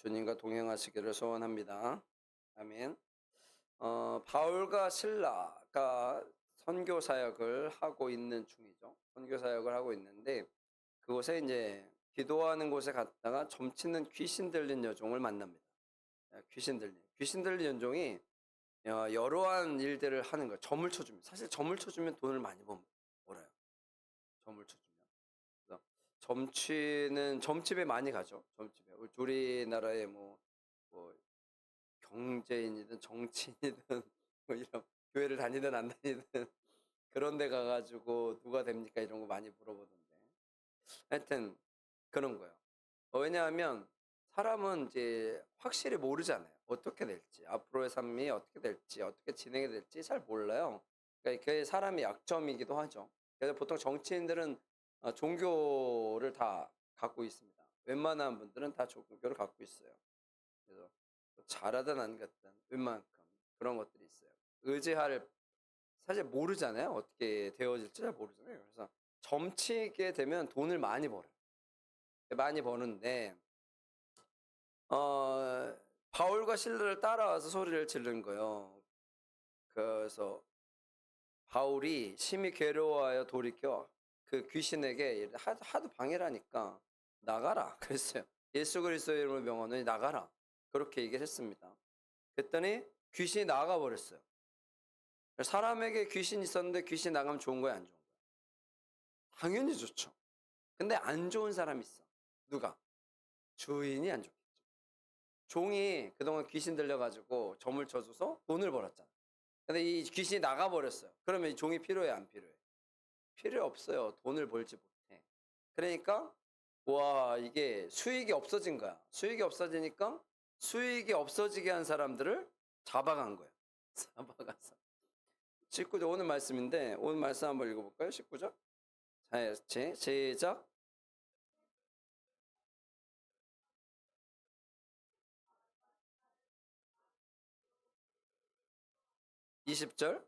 주님과 동행하시기를 소원합니다. 아멘. 바울과 실라가 선교 사역을 하고 있는 중이죠. 선교 사역을 하고 있는데 그곳에 이제 기도하는 곳에 갔다가 점치는 귀신 들린 여종을 만납니다. 귀신 들린 여종이 여러한 일들을 하는 거예요. 점을 쳐주면 사실 점을 쳐주면 돈을 많이 벌어요. 점을 쳐주면. 그래서 점집에 많이 가죠. 점집에 우리나라에 뭐 경제인이든 정치인이든 뭐 이런 교회를 다니든 안 다니든 그런 데 가 가지고 "누가 됩니까?" 이런 거 많이 물어보던데. 하여튼 그런 거예요. 왜냐하면 사람은 이제 확실히 모르잖아요. 어떻게 될지. 앞으로의 삶이 어떻게 될지, 어떻게 진행이 될지 잘 몰라요. 그러니까 그게 사람의 약점이기도 하죠. 그래서 보통 정치인들은 종교를 다 갖고 있습니다. 웬만한 분들은 다 종교를 갖고 있어요. 그래서 뭐 잘하든 안 갔든 웬만큼 그런 것들이 있어요. 의지할 사실 모르잖아요. 어떻게 되어질지 잘 모르잖아요. 그래서 점치게 되면 돈을 많이 벌어요. 많이 버는데 어 바울과 실라를 따라와서 소리를 지른 거예요. 그래서 바울이 심히 괴로워하여 돌이켜 그 귀신에게 하도 방해를 하니까 "나가라." 그랬어요. "예수 그리스도의 이름으로 명하노니 나가라." 그렇게 얘기를 했습니다. 그랬더니 귀신이 나가 버렸어요. 사람에게 귀신이 있었는데 귀신 나가면 좋은 거야, 안 좋은 거야? 당연히 좋죠. 근데 안 좋은 사람이 있어. 누가? 주인이 안 좋겠죠. 종이 그동안 귀신 들려 가지고 점을 쳐 줘서 돈을 벌었잖아. 근데 이 귀신이 나가 버렸어요. 그러면 이 종이 필요해, 안 필요해? 필요 없어요. 돈을 벌지 못해. 그러니까 와, 이게 수익이 없어진 거야. 수익이 없어지니까 수익이 없어지게 한 사람들을 잡아간 거예요. 잡아가서 19절 오늘 말씀인데 오늘 말씀 한번 읽어 볼까요? 19절. 자, 시작. 20절.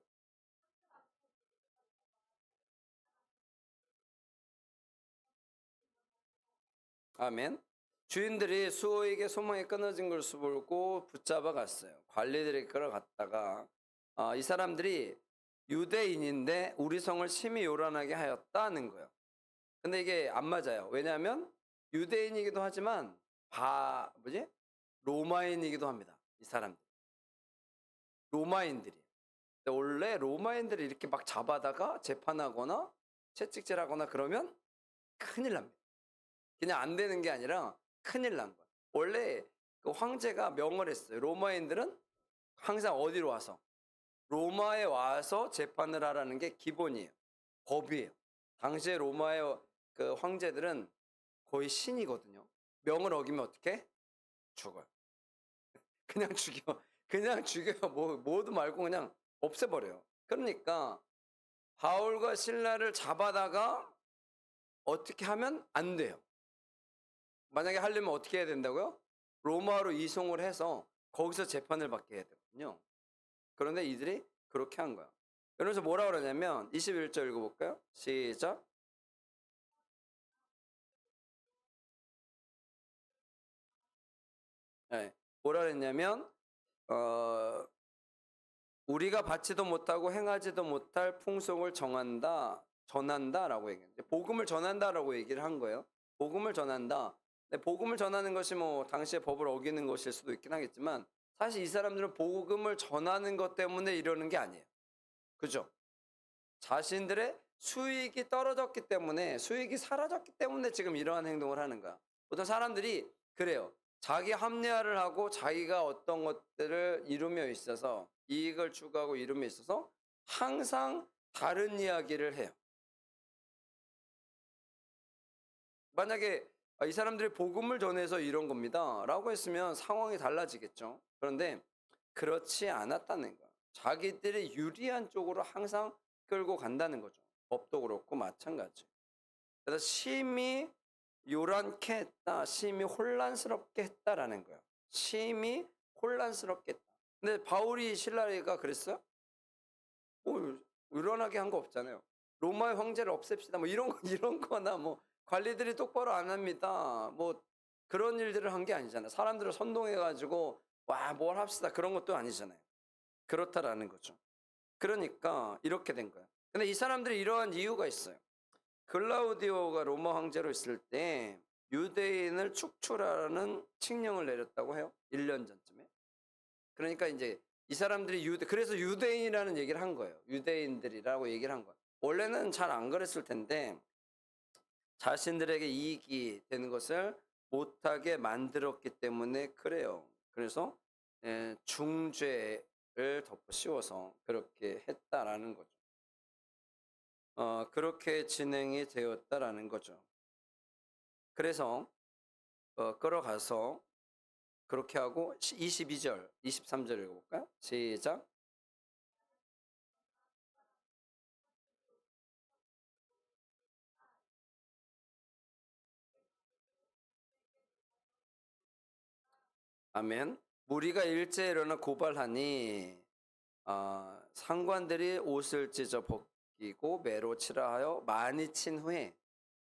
아멘. 주인들이 수호에게 소망이 끊어진 것을 보고 붙잡아 갔어요. 관리들이 끌어갔다가 이 사람들이 유대인인데 우리 성을 심히 요란하게 하였다는 거예요. 근데 이게 안 맞아요. 왜냐하면 유대인이기도 하지만 로마인이기도 합니다. 이 사람들. 로마인들이. 근데 원래 로마인들이 이렇게 막 잡아다가 재판하거나 채찍질하거나 그러면 큰일 납니다. 그냥 안 되는 게 아니라 큰일 난 거야. 원래 그 황제가 명을 했어요. 로마인들은 항상 어디로 와서? 로마에 와서 재판을 하라는 게 기본이에요. 법이에요. 당시에 로마의 그 황제들은 거의 신이거든요. 명을 어기면 어떻게? 죽어요. 그냥 죽여. 그냥 죽여요. 뭐도 말고 그냥 없애버려요. 그러니까 바울과 신라를 잡아다가 어떻게 하면 안 돼요. 만약에 하려면 어떻게 해야 된다고요? 로마로 이송을 해서 거기서 재판을 받게 해야 되거든요. 그런데 이들이 그렇게 한 거야. 그러면서 뭐라 그러냐면 21절 읽어볼까요? 시작. 네. 뭐라 그랬냐면 어, 우리가 받지도 못하고 행하지도 못할 풍속을 전한다라고 얘기했는데 복음을 전한다라고 얘기를 한 거예요. 복음을 전한다. 근데 복음을 전하는 것이 뭐 당시의 법을 어기는 것일 수도 있긴 하겠지만 사실 이 사람들은 복음을 전하는 것 때문에 이러는 게 아니에요. 그죠? 자신들의 수익이 떨어졌기 때문에 수익이 사라졌기 때문에 지금 이러한 행동을 하는 거야. 보통 사람들이 그래요. 자기 합리화를 하고 자기가 어떤 것들을 이루며 있어서 이익을 추구하고 이루며 있어서 항상 다른 이야기를 해요. 만약에 이 사람들이 복음을 전해서 이런 겁니다. 라고 했으면 상황이 달라지겠죠. 그런데 그렇지 않았다는 거야. 자기들이 유리한 쪽으로 항상 끌고 간다는 거죠. 법도 그렇고 마찬가지. 그래서 심히 요란케 했다. 심히 혼란스럽게 했다라는 거예요. 심히 혼란스럽게 했다. 근데 바울이 신라가 그랬어요? 뭐 요란하게 한 거 없잖아요. 로마의 황제를 없앱시다. 뭐 이런 거 이런 거나 뭐 관리들이 똑바로 안 합니다. 뭐 그런 일들을 한 게 아니잖아요. 사람들을 선동해 가지고 "와 뭘 합시다." 그런 것도 아니잖아요. 그렇다라는 거죠. 그러니까 이렇게 된 거예요. 근데 이 사람들이 이러한 이유가 있어요. 글라우디오가 로마 황제로 있을 때 유대인을 축출하라는 칙령을 내렸다고 해요. 1년 전쯤에. 그러니까 인제 이 사람들이 그래서 유대인이라는 얘기를 한 거예요. 유대인들이라고 얘기를 한 거예요. 원래는 잘 안 그랬을 텐데 자신들에게 이익이 되는 것을 못하게 만들었기 때문에 그래요. 그래서 중죄를 덮어 씌워서 그렇게 했다라는 거죠. 그렇게 진행이 되었다라는 거죠. 그래서 끌어가서 그렇게 하고 22 절, 23절 읽어 볼까요? 시작. 아멘. 무리가 일제에 일어나 고발하니 상관들이 옷을 찢어 벗기고 매로 치라 하여 많이 친 후에,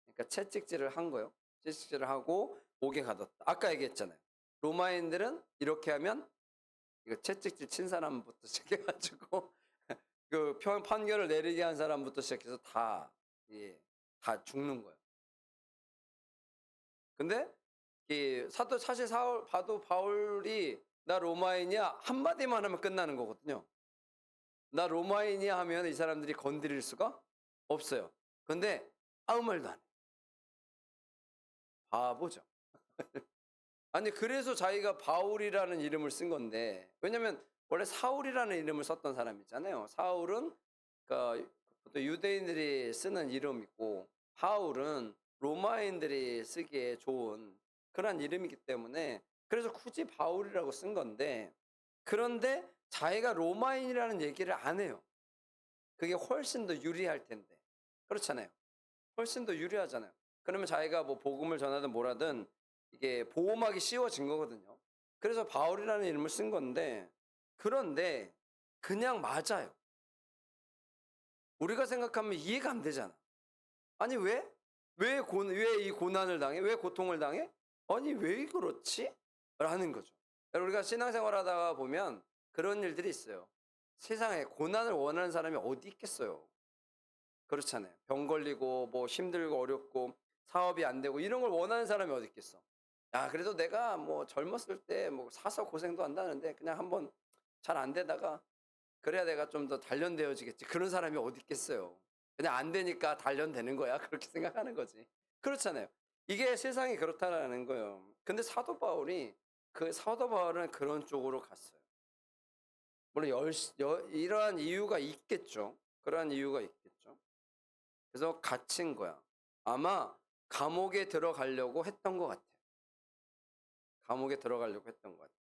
그러니까 채찍질을 한 거예요. 채찍질을 하고 옥에 가뒀다. 아까 얘기했잖아요. 로마인들은 이렇게 하면 이거 채찍질 친 사람부터 시작해 가지고 그 판결을 내리게 한 사람부터 시작해서 다, 예, 다 죽는 거예요. 근데 이 사실 사울 봐도 바울이 "나 로마인이야." 한마디만 하면 끝나는 거거든요. "나 로마인이야." 하면 이 사람들이 건드릴 수가 없어요. 근데 아무 말도 안 해. 바보죠. 아니 그래서 자기가 바울이라는 이름을 쓴 건데, 왜냐면 원래 사울이라는 이름을 썼던 사람이잖아요. 사울은 그러니까 보통 유대인들이 쓰는 이름이고 바울은 로마인들이 쓰기에 좋은 그런 이름이기 때문에 그래서 굳이 바울이라고 쓴 건데, 그런데 자기가 로마인이라는 얘기를 안 해요. 그게 훨씬 더 유리할 텐데. 그렇잖아요. 훨씬 더 유리하잖아요. 그러면 자기가 뭐 복음을 전하든 뭐라든 이게 보호막이 씌워진 거거든요. 그래서 바울이라는 이름을 쓴 건데, 그런데 그냥 맞아요. 우리가 생각하면 이해가 안 되잖아. 아니 왜? 왜 이 고난을 당해? 왜 고통을 당해? 아니 왜 그렇지? 라는 거죠. 우리가 신앙생활 하다가 보면 그런 일들이 있어요. 세상에 고난을 원하는 사람이 어디 있겠어요. 그렇잖아요. 병 걸리고 뭐 힘들고 어렵고 사업이 안 되고 이런 걸 원하는 사람이 어디 있겠어. 야 그래도 내가 뭐 젊었을 때 뭐 사서 고생도 한다는데 그냥 한번 잘 안 되다가 그래야 내가 좀 더 단련되어지겠지. 그런 사람이 어디 있겠어요. 그냥 안 되니까 단련되는 거야. 그렇게 생각하는 거지. 그렇잖아요. 이게 세상이 그렇다라는 거예요. 근데 사도 바울은 그런 쪽으로 갔어요. 물론 이러한 이유가 있겠죠. 그러한 이유가 있겠죠. 그래서 갇힌 거야. 아마 감옥에 들어가려고 했던 것 같아요. 감옥에 들어가려고 했던 것 같아요.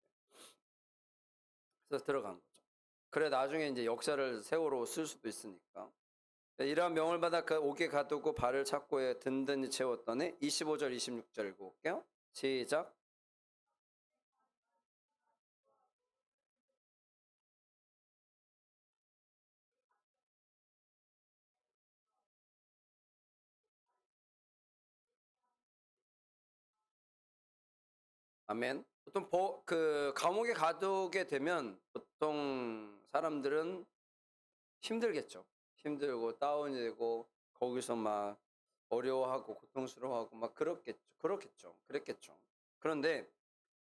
그래서 들어간 거죠. 그래 나중에 이제 역사를 세월호 쓸 수도 있으니까. 이러한 명을 받아 그 옥에 가두고 발을 착고에 든든히 채웠더니 25절 26절 읽어볼게요. 시작. 아멘. 보통 그 감옥에 가두게 되면 보통 사람들은 힘들겠죠. 힘들고 다운이 되고 거기서 막 어려워하고 고통스러워하고 막 그랬겠죠. 그런데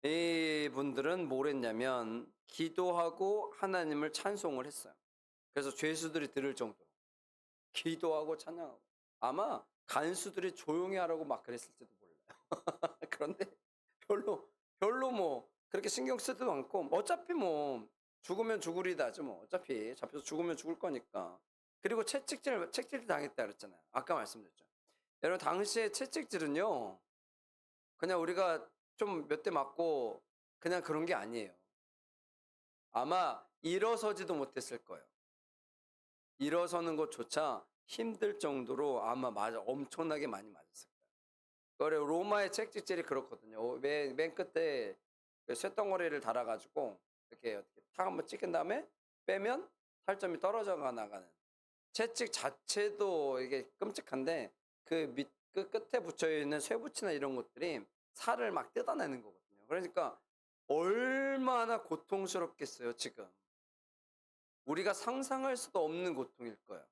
이분들은 뭘 했냐면 기도하고 하나님을 찬송을 했어요. 그래서 죄수들이 들을 정도로 기도하고 찬양하고, 아마 간수들이 조용히 하라고 막 그랬을지도 몰라요. 그런데 별로 뭐 그렇게 신경 쓰지도 않고 어차피 뭐 죽으면 죽으리다죠 뭐. 어차피 잡혀서 죽으면 죽을 거니까. 그리고 채찍질 당했다 그랬잖아요. 아까 말씀드렸죠. 여러분 당시에 채찍질은요 그냥 우리가 좀 몇 대 맞고 그냥 그런 게 아니에요. 아마 일어서지도 못했을 거예요. 일어서는 것조차 힘들 정도로 아마 엄청나게 많이 맞았을 거예요. 그래 로마의 채찍질이 그렇거든요. 맨 끝에 그 쇳덩어리를 달아 가지고 이렇게 어떻게 탁 한번 찍은 다음에 빼면 살점이 떨어져 나가는. 채찍 자체도 이게 끔찍한데 그 끝에 붙여 있는 쇠붙이나 이런 것들이 살을 막 뜯어내는 거거든요. 그러니까 얼마나 고통스럽겠어요, 지금. 우리가 상상할 수도 없는 고통일 거예요.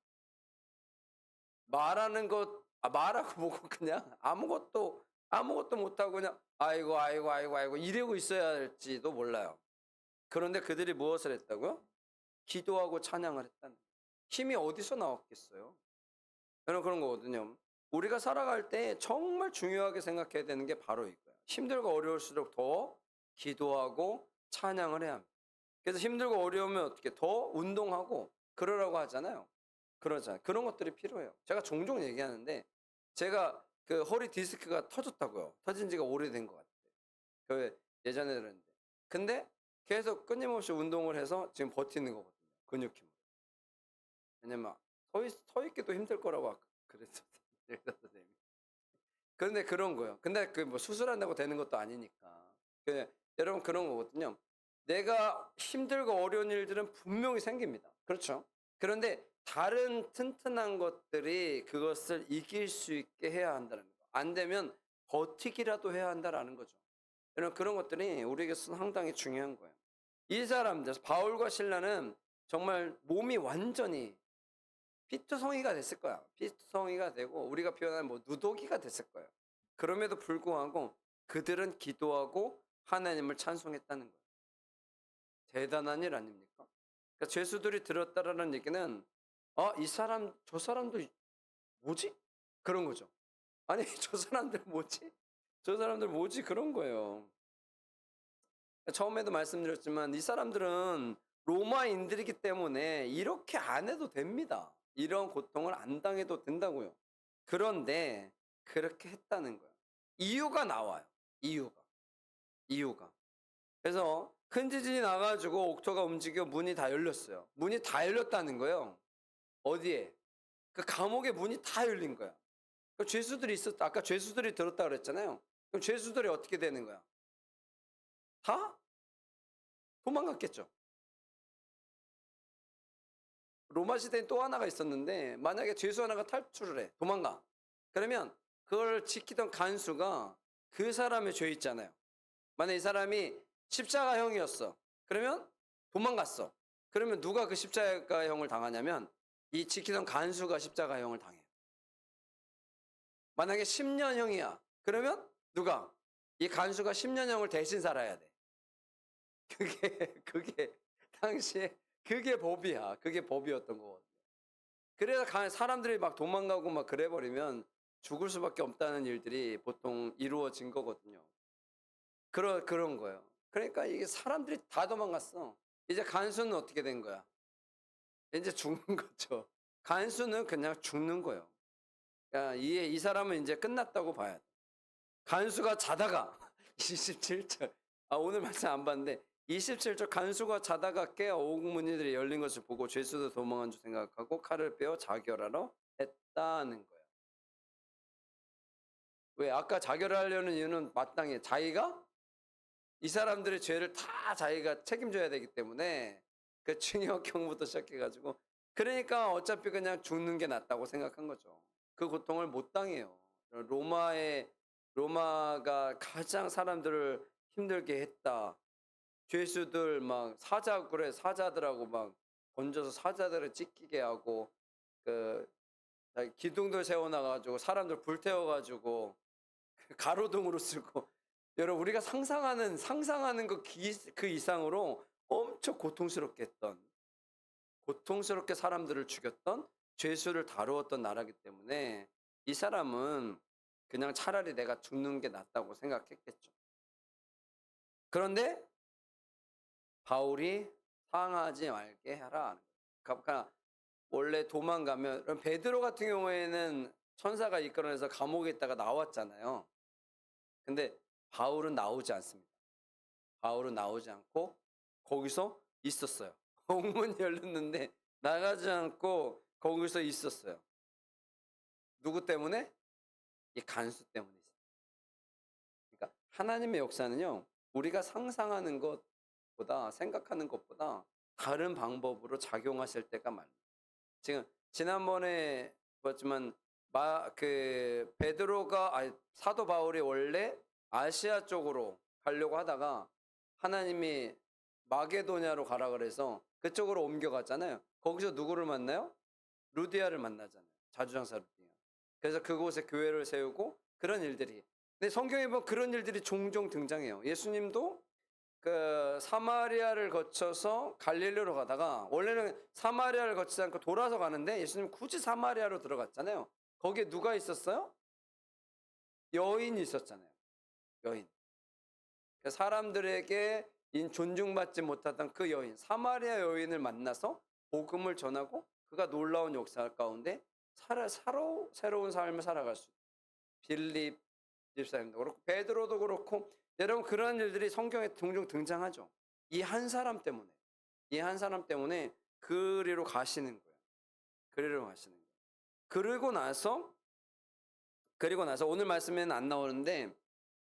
말하는 것 말하고 뭐고 그냥 아무것도 못하고 그냥 "아이고, 아이고, 아이고, 아이고." 이러고 있어야 할지도 몰라요. 그런데 그들이 무엇을 했다고요? 기도하고 찬양을 했다는 거예요. 힘이 어디서 나왔겠어요? 저는 그런 거거든요. 우리가 살아갈 때 정말 중요하게 생각해야 되는 게 바로 이거예요. 힘들고 어려울수록 더 기도하고 찬양을 해야 합니다. 그래서 힘들고 어려우면 어떻게 더 운동하고 그러라고 하잖아요. 그러잖아요. 그런 것들이 필요해요. 제가 종종 얘기하는데 제가 그 허리 디스크가 터졌다고요. 터진 지가 오래된 것 같아요. 그 예전에 그랬는데. 근데 계속 끊임없이 운동을 해서 지금 버티는 거거든요. 근육 힘으로. 왜냐면 서 있기도 힘들 거라고 아까 그랬었는데 의사 선생님이. 근데 그런 거예요. 근데 그 뭐 수술한다고 되는 것도 아니니까. 여러분 그런 거거든요. 내가 힘들고 어려운 일들은 분명히 생깁니다. 그렇죠? 그런데 다른 튼튼한 것들이 그것을 이길 수 있게 해야 한다는 거. 안 되면 버티기라도 해야 한다라는 거죠. 여러분 그런 것들이 우리에게서 상당히 중요한 거예요. 이 사람들 바울과 신라는 정말 몸이 완전히 피투성이가 됐을 거야. 피투성이가 되고 우리가 표현하는 뭐 누더기가 됐을 거예요. 그럼에도 불구하고 그들은 기도하고 하나님을 찬송했다는 거예요. 대단한 일 아닙니까? 그러니까 죄수들이 들었다라는 얘기는 이 사람 저 사람도 뭐지? 그런 거죠. 아니 저 사람들 뭐지? 저 사람들 뭐지? 그런 거예요. 처음에도 말씀드렸지만 이 사람들은 로마인들이기 때문에 이렇게 안 해도 됩니다. 이런 고통을 안 당해도 된다고요. 그런데 그렇게 했다는 거예요. 이유가 나와요. 이유가. 이유가. 그래서 큰 지진이 나 가지고 옥토가 움직여 문이 다 열렸어요. 문이 다 열렸다는 거예요. 어디에? 그 감옥의 문이 다 열린 거야. 그 죄수들이 있었다. 아까 죄수들이 들었다 그랬잖아요. 그럼 죄수들이 어떻게 되는 거야? 다 도망갔겠죠. 로마 시대엔 또 하나가 있었는데 만약에 죄수 하나가 탈출을 해. 도망가. 그러면 그걸 지키던 간수가 그 사람의 죄 있잖아요. 만약에 이 사람이 십자가형이었어. 그러면 도망갔어. 그러면 누가 그 십자가형을 당하냐면 이 지키던 간수가 십자가형을 당해요. 만약에 10년형이야. 그러면 누가? 이 간수가 10년형을 대신 살아야 돼. 그게 당시에 그게 법이야. 그게 법이었던 거거든요. 그래서 사람들이 막 도망가고 막 그래 버리면 죽을 수밖에 없다는 일들이 보통 이루어진 거거든요. 그런 거예요. 그러니까 이게 사람들이 다 도망갔어. 이제 간수는 어떻게 된 거야? 이제 죽는 거죠. 간수는 그냥 죽는 거예요. 그러니까 이 사람은 이제 끝났다고 봐야 돼. 간수가 자다가 27절 오늘 말씀 안 봤는데 27절 간수가 자다가 깨어 옥문이들이 열린 것을 보고 죄수도 도망한 줄 생각하고 칼을 빼어 자결하러 했다는 거예요. 왜 아까 자결하려는 이유는 마땅해. 자기가 이 사람들의 죄를 다 자기가 책임져야 되기 때문에 그 징역형부터 시작해 가지고 그러니까 어차피 그냥 죽는 게 낫다고 생각한 거죠. 그 고통을 못 당해요. 로마가 가장 사람들을 힘들게 했다. 죄수들 막 사자들하고 막 던져서 사자들을 찢기게 하고 그 기둥들 세워 놔 가지고 사람들 불태워 가지고 가로등으로 쓰고 여러분 우리가 상상하는 그 이상으로 엄청 고통스럽게 사람들을 죽였던 죄수를 다루었던 나라기 때문에 이 사람은 그냥 차라리 내가 죽는 게 낫다고 생각했겠죠. 그런데 바울이 상하지 말게 하라. 그러니까 원래 도망가면 베드로 같은 경우에는 천사가 이끌어내서 감옥에 있다가 나왔잖아요. 근데 바울은 나오지 않습니다. 바울은 나오지 않고 거기서 있었어요. 옥문이 열렸는데 나가지 않고 거기서 있었어요. 누구 때문에? 이 간수 때문에 있어요. 그러니까 하나님의 역사는요. 우리가 상상하는 것보다 생각하는 것보다 다른 방법으로 작용하실 때가 많아요. 지금 지난번에 봤지만 베드로가 사도 바울이 원래 아시아 쪽으로 가려고 하다가 하나님이 마게도냐로 가라 그래서 그쪽으로 옮겨갔잖아요. 거기서 누구를 만나요? 루디아를 만나잖아요. 자주장사 루디아. 그래서 그곳에 교회를 세우고 그런 일들이. 근데 성경에 보면 그런 일들이 종종 등장해요. 예수님도 그 사마리아를 거쳐서 갈릴리로 가다가 원래는 사마리아를 거치지 않고 돌아서 가는데 예수님 굳이 사마리아로 들어갔잖아요. 거기에 누가 있었어요? 여인이 있었잖아요. 여인. 그 사람들에게 존중받지 못하던 그 여인, 사마리아 여인을 만나서 복음을 전하고 그가 놀라운 역사 가운데 새로운 삶을 살아갈 수 있어요. 빌립 집사님도 그렇고 베드로도 그렇고 여러분 그런 일들이 성경에 종종 등장하죠. 이 한 사람 때문에 이 한 사람 때문에 그리로 가시는 거예요. 그리로 가시는 거예요. 그리고 나서 오늘 말씀에는 안 나오는데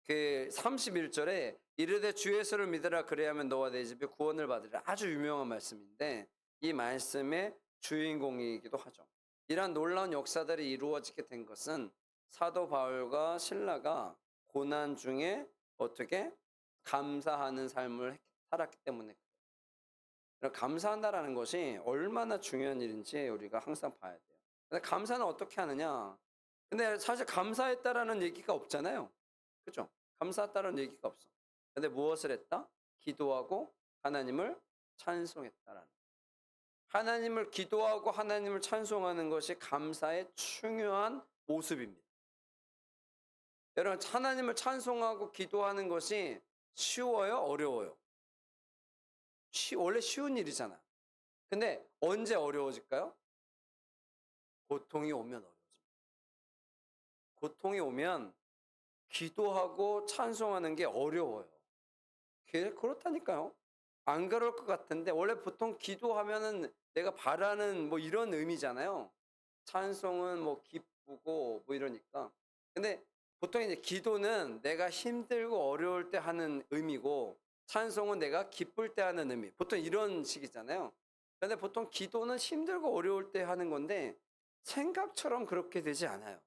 그 31절에 이르되 주 예수를 믿으라 그래야면 너와 내 집이 구원을 받으리라. 아주 유명한 말씀인데 이 말씀의 주인공이기도 하죠. 이러한 놀라운 역사들이 이루어지게 된 것은 사도 바울과 신라가 고난 중에 어떻게 감사하는 삶을 살았기 때문에 그래요. 감사한다라는 것이 얼마나 중요한 일인지 우리가 항상 봐야 돼요. 근데 감사는 어떻게 하느냐? 근데 사실 감사했다라는 얘기가 없잖아요. 그죠? 감사했다라는 얘기가 없어. 근데 무엇을 했다? 기도하고 하나님을 찬송했다라는. 하나님을 기도하고 하나님을 찬송하는 것이 감사의 중요한 모습입니다. 여러분, 하나님을 찬송하고 기도하는 것이 쉬워요? 어려워요? 원래 쉬운 일이잖아. 근데 언제 어려워질까요? 고통이 오면 어려워집니다. 고통이 오면 기도하고 찬송하는 게 어려워요. 그렇다니까요. 안 그럴 것 같은데 원래 보통 기도하면은 내가 바라는 뭐 이런 의미잖아요. 찬송은 뭐 기쁘고 뭐 이러니까. 근데 보통 이제 기도는 내가 힘들고 어려울 때 하는 의미고 찬송은 내가 기쁠 때 하는 의미. 보통 이런 식이잖아요. 근데 보통 기도는 힘들고 어려울 때 하는 건데 생각처럼 그렇게 되지 않아요.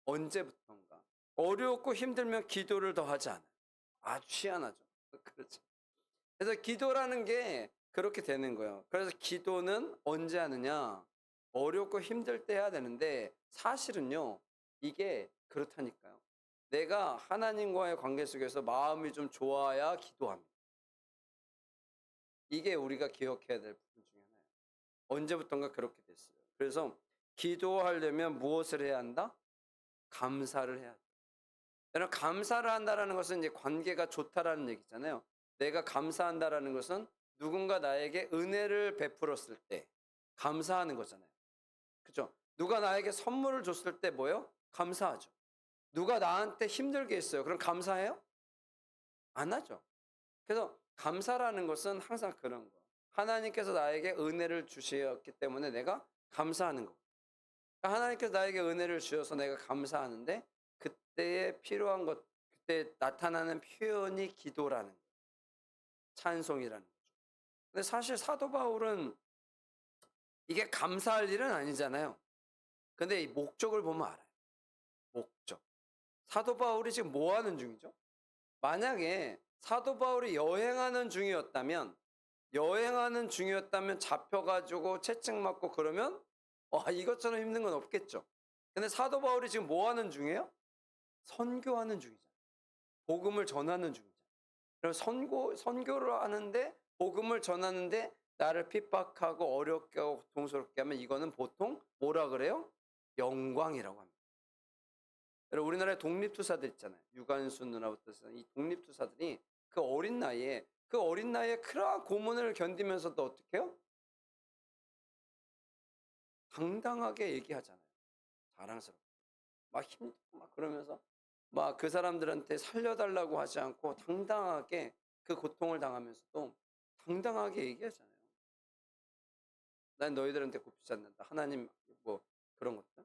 언제부턴가. 어렵고 힘들면 기도를 더 하지 않아요. 아주 희한하죠. 그렇죠. 그래서 기도라는 게 그렇게 되는 거예요. 그래서 기도는 언제 하느냐? 어렵고 힘들 때 해야 되는데 사실은요. 이게 그렇다니까요. 내가 하나님과의 관계 속에서 마음이 좀 좋아야 기도합니다. 이게 우리가 기억해야 될 부분 중에 하나예요. 언제부턴가 그렇게 됐어요. 그래서 기도하려면 무엇을 해야 한다? 감사를 해야 돼. 여러분 감사를 한다라는 것은 이제 관계가 좋다라는 얘기잖아요. 내가 감사한다라는 것은 누군가 나에게 은혜를 베풀었을 때 감사하는 거잖아요. 그죠? 누가 나에게 선물을 줬을 때 뭐요? 감사하죠. 누가 나한테 힘들게 했어요. 그럼 감사해요? 안 하죠. 그래서 감사라는 것은 항상 그런 거. 하나님께서 나에게 은혜를 주셨기 때문에 내가 감사하는 거. 하나님께서 나에게 은혜를 주셔서 내가 감사하는데 그때에 필요한 것, 그때 나타나는 표현이 기도라는 거예요. 찬송이라는 거죠. 근데 사실 사도 바울은 이게 감사할 일은 아니잖아요. 근데 이 목적을 보면 알아요. 목적. 사도 바울이 지금 뭐 하는 중이죠? 만약에 사도 바울이 여행하는 중이었다면 잡혀가지고 채찍맞고 그러면 이것처럼 힘든 건 없겠죠. 근데 사도 바울이 지금 뭐 하는 중이에요? 선교하는 중이잖아요. 복음을 전하는 중이잖아요. 그럼 선교를 하는데 복음을 전하는데 나를 핍박하고 어렵게 하고 고통스럽게 하면 이거는 보통 뭐라 그래요? 영광이라고 합니다. 여러분 우리나라에 독립투사들 있잖아요. 유관순 누나부터 해서 이 독립투사들이 그 어린 나이에 그러한 고문을 견디면서도 어떻게 해요? 당당하게 얘기하잖아요. 자랑스럽게. 막 힘들고 막 그러면서 막 그 사람들한테 살려달라고 하지 않고 당당하게 그 고통을 당하면서도 당당하게 얘기하잖아요. 난 너희들한테 굽히지 않는다. 하나님 뭐 그런 것들.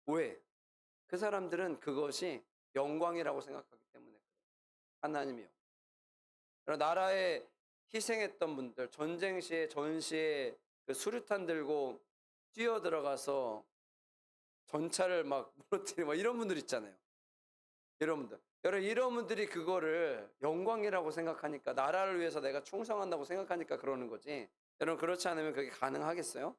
왜? 그 사람들은 그것이 영광이라고 생각하기 때문에 그래요. 하나님이요. 나라에 희생했던 분들, 전쟁 시에 전시에 그 수류탄 들고 뛰어 들어가서 전차를 막 무너뜨리고 막 이런 분들 있잖아요. 이런 분들. 여러분 이런 분들이 그거를 영광이라고 생각하니까 나라를 위해서 내가 충성한다고 생각하니까 그러는 거지. 여러분 그렇지 않으면 그게 가능하겠어요?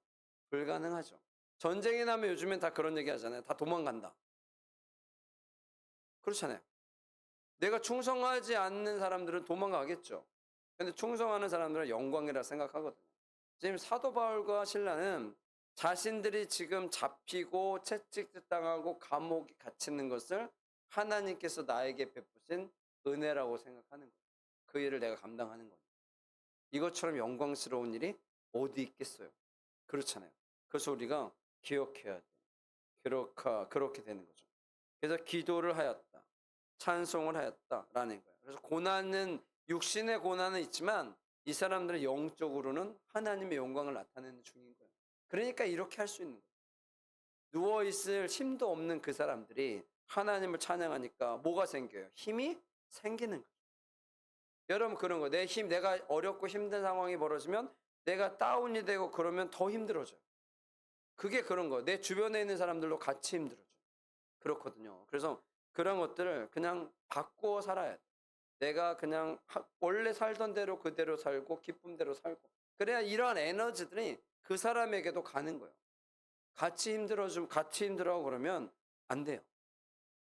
불가능하죠. 전쟁이 나면 요즘엔 다 그런 얘기 하잖아요. 다 도망간다. 그렇잖아요. 내가 충성하지 않는 사람들은 도망가겠죠. 근데 충성하는 사람들은 영광이라 생각하거든요. 지금 사도 바울과 신라는 자신들이 지금 잡히고 채찍당하고 감옥에 갇히는 것을 하나님께서 나에게 베푸신 은혜라고 생각하는 거예요. 그 일을 내가 감당하는 거예요. 이것처럼 영광스러운 일이 어디 있겠어요? 그렇잖아요. 그래서 우리가 기억해야 돼요. 그렇게 되는 거죠. 그래서 기도를 하였다. 찬송을 하였다라는 거예요. 그래서 고난은 육신의 고난은 있지만 이 사람들은 영적으로는 하나님의 영광을 나타내는 중인 거예요. 그러니까 이렇게 할 수 있는 거예요. 누워 있을 힘도 없는 그 사람들이 하나님을 찬양하니까 뭐가 생겨요? 힘이 생기는 거예요. 여러분 그런 거 내 힘 내가 어렵고 힘든 상황이 벌어지면 내가 다운이 되고 그러면 더 힘들어져요. 그게 그런 거예요. 내 주변에 있는 사람들도 같이 힘들어져요. 그렇거든요. 그래서 그런 것들을 그냥 바꾸어 살아야 돼. 내가 그냥 원래 살던 대로 그대로 살고 기쁨대로 살고 그래야 이러한 에너지들이 그 사람에게도 가는 거예요. 같이 힘들어하고 그러면 안 돼요.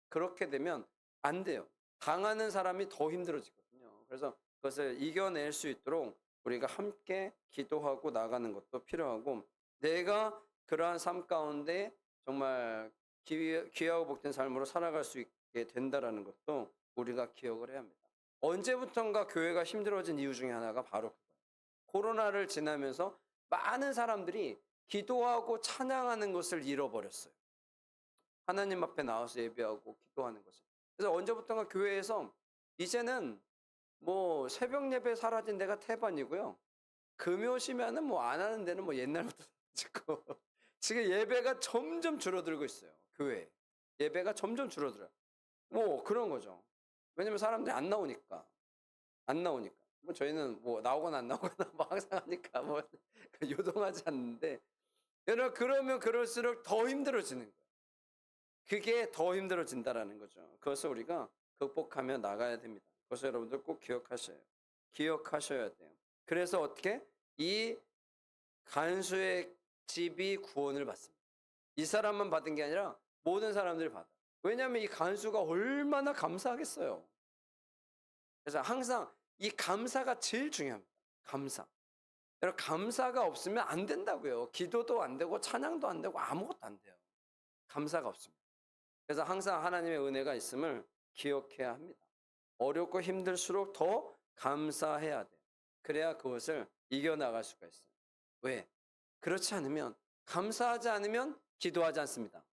그렇게 되면 안 돼요. 당하는 사람이 더 힘들어지거든요. 그래서 그것을 이겨낼 수 있도록 우리가 함께 기도하고 나가는 것도 필요하고 내가 그러한 삶 가운데 정말 귀하고 복된 삶으로 살아갈 수 있게 된다라는 것도 우리가 기억을 해야 합니다. 언제부턴가 교회가 힘들어진 이유 중에 하나가 바로 그거예요. 코로나를 지나면서 많은 사람들이 기도하고 찬양하는 것을 잃어버렸어요. 하나님 앞에 나와서 예배하고 기도하는 것을. 그래서 언제부턴가 교회에서 이제는 뭐 새벽 예배 사라진 데가 태반이고요. 금요시면은 뭐 안 하는 데는 뭐 옛날부터 지고 지금 예배가 점점 줄어들고 있어요. 교회 예배가 점점 줄어들어요. 뭐 그런 거죠. 왜냐면 사람들이 안 나오니까. 안 나오니까. 뭐 저희는 뭐 나오거나 안 나오거나 뭐 항상 하니까 뭐 요동하지 않는데 여러분 그러면 그럴수록 더 힘들어지는 거예요. 그게 더 힘들어진다라는 거죠. 그것을 우리가 극복하며 나가야 됩니다. 그것을 여러분들 꼭 기억하셔야 돼요. 그래서 어떻게 이 간수의 집이 구원을 받습니다. 이 사람만 받은 게 아니라 모든 사람들이 받아. 왜냐하면 이 간수가 얼마나 감사하겠어요. 그래서 항상 이 감사가 제일 중요합니다. 감사. 여러분 감사가 없으면 안 된다고요. 기도도 안 되고 찬양도 안 되고 아무것도 안 돼요. 감사가 없습니다. 그래서 항상 하나님의 은혜가 있음을 기억해야 합니다. 어렵고 힘들수록 더 감사해야 돼요. 그래야 그것을 이겨나갈 수가 있어요. 왜? 그렇지 않으면 감사하지 않으면 기도하지 않습니다.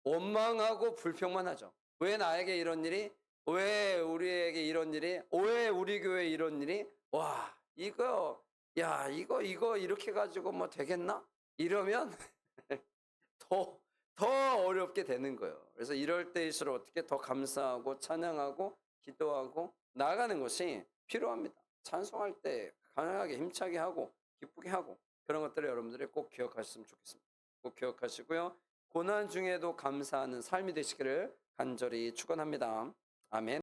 원망하고 불평만 하죠. 왜 나에게 이런 일이? 왜 우리에게 이런 일이? 왜 우리 교회에 이런 일이? 와, 이거 이거 이렇게 가지고 뭐 되겠나? 이러면 더, 더 어렵게 되는 거예요. 그래서 이럴 때일수록 어떻게 더 감사하고 찬양하고 기도하고 나아가는 것이 필요합니다. 찬송할 때 강하게 힘차게 하고 기쁘게 하고 그런 것들을 여러분들이 꼭 기억하셨으면 좋겠습니다. 꼭 기억하시고요. 고난 중에도 감사하는 삶이 되시기를 간절히 축원합니다. 아멘.